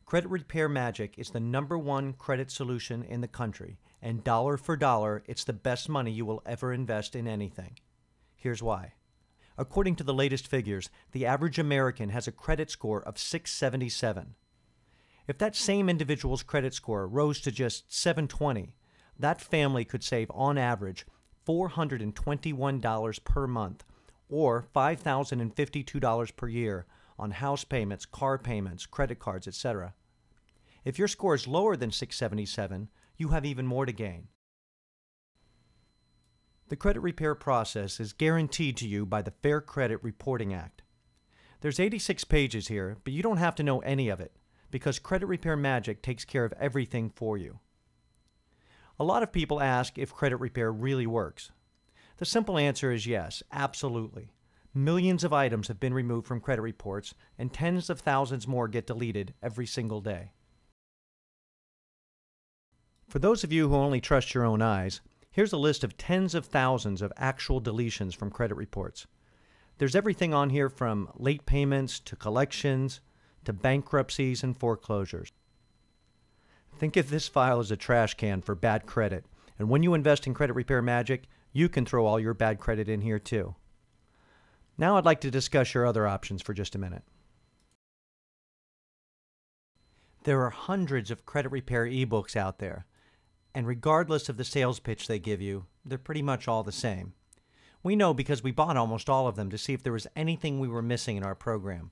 Credit Repair Magic is the #1 credit solution in the country, and dollar for dollar, it's the best money you will ever invest in anything. Here's why. According to the latest figures, the average American has a credit score of 677. If that same individual's credit score rose to just 720, that family could save on average $421 per month, or $5,052 per year on house payments, car payments, credit cards, etc. If your score is lower than 677, you have even more to gain. The credit repair process is guaranteed to you by the Fair Credit Reporting Act. There's 86 pages here, but you don't have to know any of it, because Credit Repair Magic takes care of everything for you. A lot of people ask if credit repair really works. The simple answer is yes, absolutely. Millions of items have been removed from credit reports, and tens of thousands more get deleted every single day. For those of you who only trust your own eyes, here's a list of tens of thousands of actual deletions from credit reports. There's everything on here from late payments to collections to bankruptcies and foreclosures. Think of this file as a trash can for bad credit, and when you invest in Credit Repair Magic, you can throw all your bad credit in here too. Now I'd like to discuss your other options for just a minute. There are hundreds of credit repair ebooks out there, and regardless of the sales pitch they give you, they're pretty much all the same. We know because we bought almost all of them to see if there was anything we were missing in our program.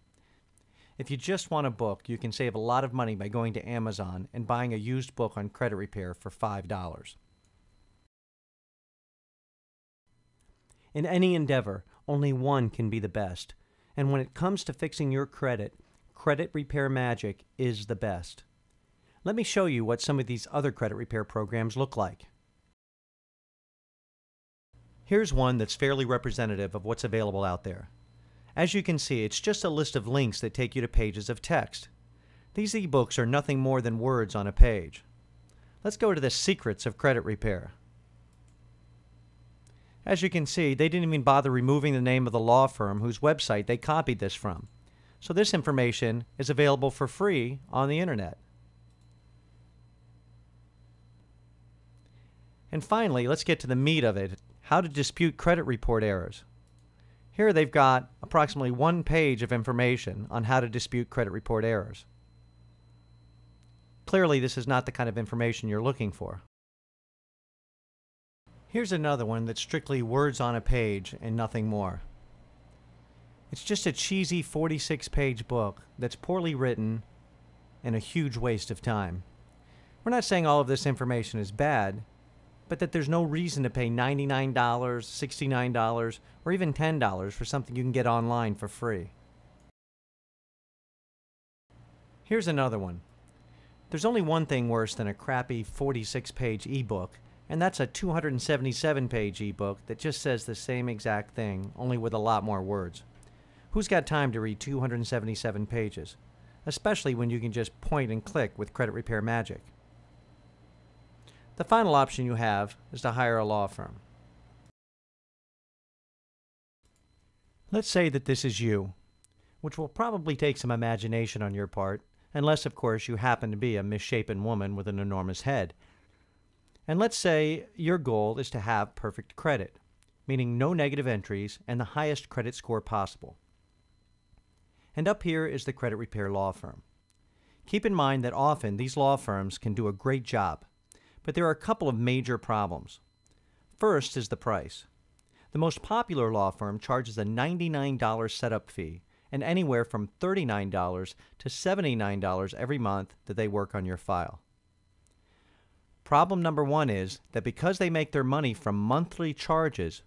If you just want a book, you can save a lot of money by going to Amazon and buying a used book on credit repair for $5. In any endeavor, only one can be the best. And when it comes to fixing your credit, Credit Repair Magic is the best. Let me show you what some of these other credit repair programs look like. Here's one that's fairly representative of what's available out there. As you can see, it's just a list of links that take you to pages of text. These ebooks are nothing more than words on a page. Let's go to the secrets of credit repair. As you can see, they didn't even bother removing the name of the law firm whose website they copied this from. So this information is available for free on the internet. And finally, let's get to the meat of it, how to dispute credit report errors. Here they've got approximately 1 page of information on how to dispute credit report errors. Clearly, this is not the kind of information you're looking for. Here's another one that's strictly words on a page and nothing more. It's just a cheesy 46-page book that's poorly written and a huge waste of time. We're not saying all of this information is bad, but that there's no reason to pay $99, $69, or even $10 for something you can get online for free. Here's another one. There's only one thing worse than a crappy 46-page ebook, and that's a 277-page ebook that just says the same exact thing, only with a lot more words. Who's got time to read 277 pages? Especially when you can just point and click with Credit Repair Magic. The final option you have is to hire a law firm. Let's say that this is you, which will probably take some imagination on your part, unless, of course, you happen to be a misshapen woman with an enormous head. And let's say your goal is to have perfect credit, meaning no negative entries and the highest credit score possible. And up here is the credit repair law firm. Keep in mind that often these law firms can do a great job, but there are a couple of major problems. First is the price. The most popular law firm charges a $99 setup fee and anywhere from $39 to $79 every month that they work on your file. Problem number one is that because they make their money from monthly charges,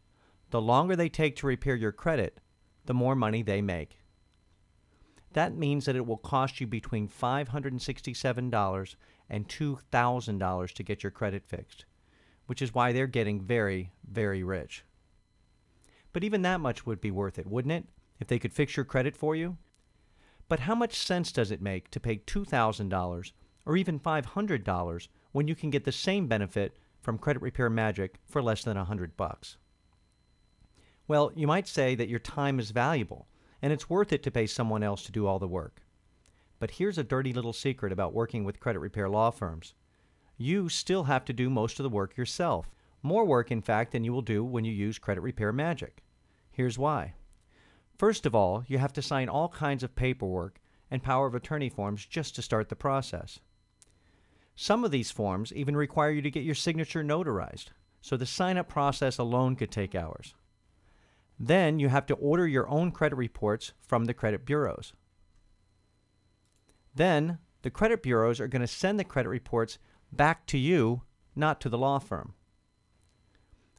the longer they take to repair your credit, the more money they make. That means that it will cost you between $567 and $2,000 to get your credit fixed, which is why they're getting very, very rich. But even that much would be worth it, wouldn't it, if they could fix your credit for you? But how much sense does it make to pay $2,000 or even $500 when you can get the same benefit from Credit Repair Magic for less than $100? Well, you might say that your time is valuable, and it's worth it to pay someone else to do all the work. But here's a dirty little secret about working with credit repair law firms. You still have to do most of the work yourself. More work, in fact, than you will do when you use Credit Repair Magic. Here's why. First of all, you have to sign all kinds of paperwork and power of attorney forms just to start the process. Some of these forms even require you to get your signature notarized, so the sign-up process alone could take hours. Then you have to order your own credit reports from the credit bureaus. Then the credit bureaus are going to send the credit reports back to you, not to the law firm.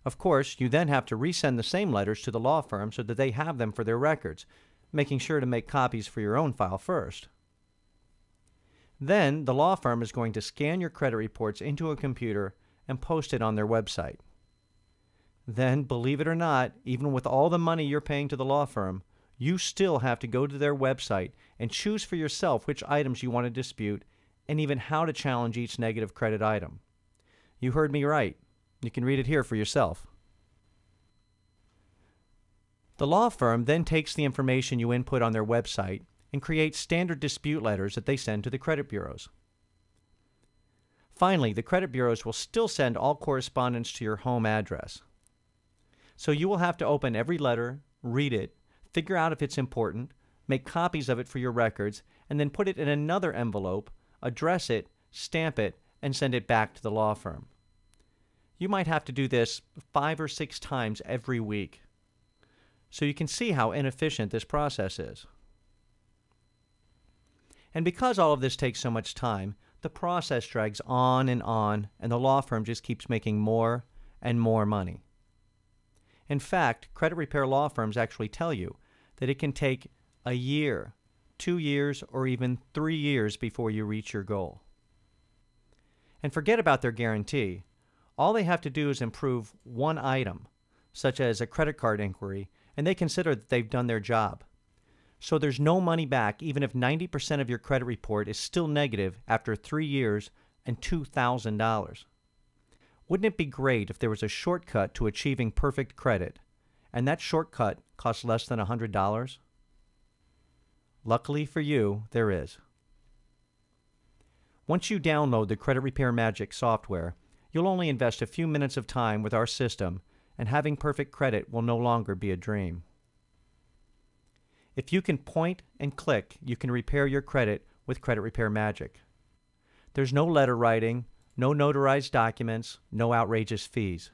Of course, you then have to resend the same letters to the law firm so that they have them for their records, making sure to make copies for your own file first. Then the law firm is going to scan your credit reports into a computer and post it on their website. Then, believe it or not, even with all the money you're paying to the law firm, you still have to go to their website and choose for yourself which items you want to dispute and even how to challenge each negative credit item. You heard me right. You can read it here for yourself. The law firm then takes the information you input on their website and creates standard dispute letters that they send to the credit bureaus. Finally, the credit bureaus will still send all correspondence to your home address. So you will have to open every letter, read it, figure out if it's important, make copies of it for your records, and then put it in another envelope, address it, stamp it, and send it back to the law firm. You might have to do this 5 or 6 times every week. So you can see how inefficient this process is. And because all of this takes so much time, the process drags on, and the law firm just keeps making more and more money. In fact, credit repair law firms actually tell you that it can take a year, 2 years, or even 3 years before you reach your goal. And forget about their guarantee. All they have to do is improve one item, such as a credit card inquiry, and they consider that they've done their job. So there's no money back even if 90% of your credit report is still negative after 3 years and $2,000. Wouldn't it be great if there was a shortcut to achieving perfect credit, and that shortcut costs less than $100? Luckily for you, there is. Once you download the Credit Repair Magic software, you'll only invest a few minutes of time with our system, and having perfect credit will no longer be a dream. If you can point and click, you can repair your credit with Credit Repair Magic. There's no letter writing, no notarized documents, no outrageous fees.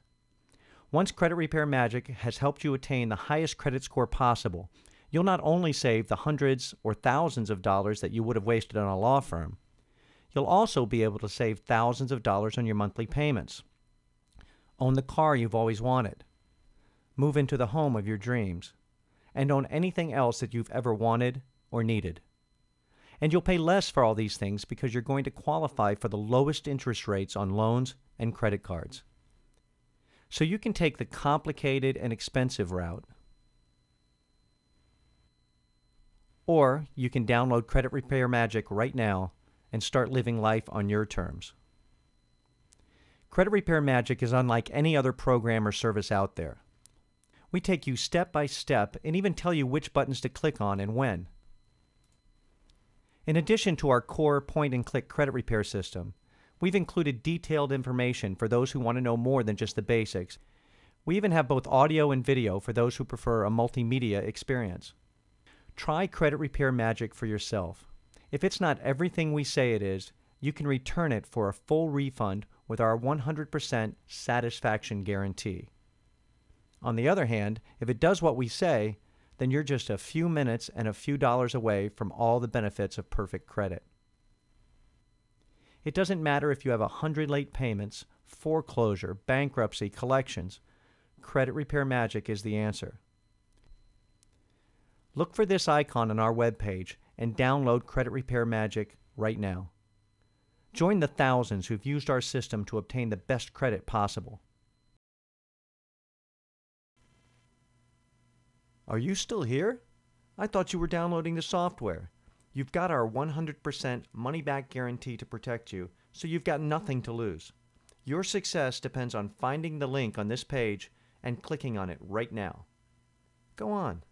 Once Credit Repair Magic has helped you attain the highest credit score possible, you'll not only save the hundreds or thousands of dollars that you would have wasted on a law firm, you'll also be able to save thousands of dollars on your monthly payments, own the car you've always wanted, move into the home of your dreams, and own anything else that you've ever wanted or needed. And you'll pay less for all these things because you're going to qualify for the lowest interest rates on loans and credit cards. So you can take the complicated and expensive route, or you can download Credit Repair Magic right now and start living life on your terms. Credit Repair Magic is unlike any other program or service out there. We take you step by step and even tell you which buttons to click on and when. In addition to our core point-and-click credit repair system, we've included detailed information for those who want to know more than just the basics. We even have both audio and video for those who prefer a multimedia experience. Try Credit Repair Magic for yourself. If it's not everything we say it is, you can return it for a full refund with our 100% satisfaction guarantee. On the other hand, if it does what we say, then you're just a few minutes and a few dollars away from all the benefits of perfect credit. It doesn't matter if you have 100 late payments, foreclosure, bankruptcy, collections. Credit Repair Magic is the answer. Look for this icon on our webpage and download Credit Repair Magic right now. Join the thousands who've used our system to obtain the best credit possible. Are you still here? I thought you were downloading the software. You've got our 100% money-back guarantee to protect you, so you've got nothing to lose. Your success depends on finding the link on this page and clicking on it right now. Go on.